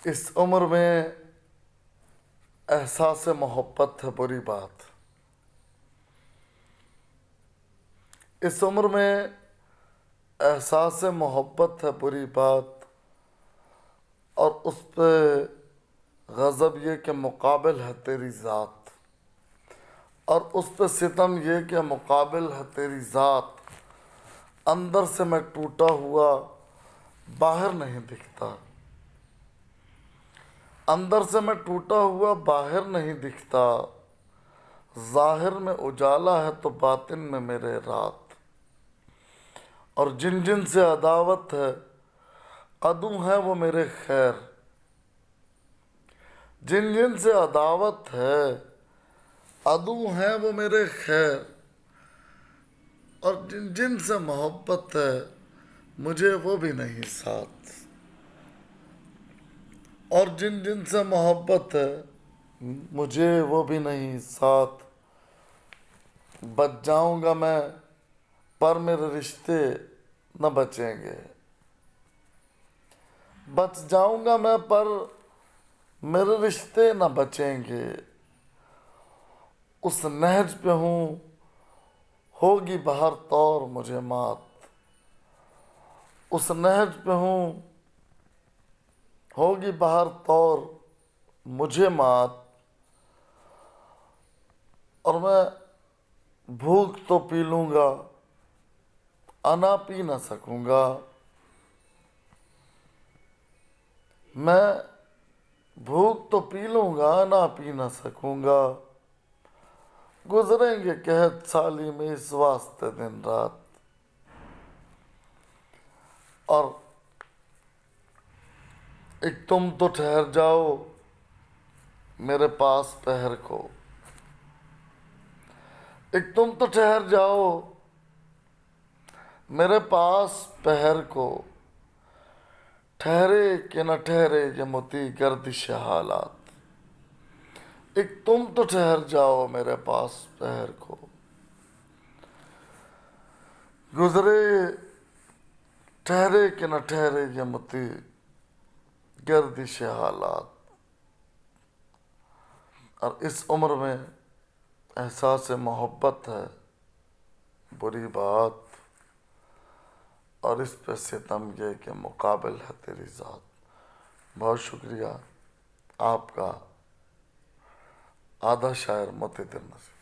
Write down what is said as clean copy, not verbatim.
اس عمر میں احساس محبت ہے بری بات. اس عمر میں احساس محبت ہے بری بات، اور اس پہ غضب یہ کہ مقابل ہے تیری ذات، اور اس پہ ستم یہ کہ مقابل ہے تیری ذات. اندر سے میں ٹوٹا ہوا باہر نہیں دکھتا، اندر سے میں ٹوٹا ہوا باہر نہیں دکھتا. ظاہر میں اجالا ہے تو باطن میں میرے رات، اور جن جن سے عداوت ہے عدو ہیں وہ میرے خیر. جن جن سے عداوت ہے عدو ہیں وہ میرے خیر، اور جن جن سے محبت ہے مجھے وہ بھی نہیں ساتھ. اور جن جن سے محبت ہے مجھے وہ بھی نہیں ساتھ. بچ جاؤں گا میں پر میرے رشتے نہ بچیں گے. بچ جاؤں گا میں پر میرے رشتے نہ بچیں گے. اس نہج پہ ہوں ہوگی بہر طور مجھے مات. اس نہج پہ ہوں ہوگی بہر طور مجھے مات. اور میں بھوک تو پی لوں گا انا پی نہ سکوں گا. میں بھوک تو پی لوں گا انا پی نہ سکوں گا. گزریں گے قحط سالی میں اس واسطے دن رات. اور ایک تم تو ٹھہر جاؤ میرے پاس پہر کو. ایک تم تو ٹھہر جاؤ میرے پاس پہر کو. ٹھہرے کہ نہ ٹھہرے یہ متی گردش حالات. ایک تم تو ٹھہر جاؤ میرے پاس پہر کو. گزرے ٹھہرے کہ نہ ٹھہرے یہ متی گردش حالات. اور اس عمر میں احساس محبت ہے بری بات، اور اس پہ ستم یہ کہ مقابل ہے تیری ذات. بہت شکریہ آپ کا. آدھا شاعر موتی دل نصیر.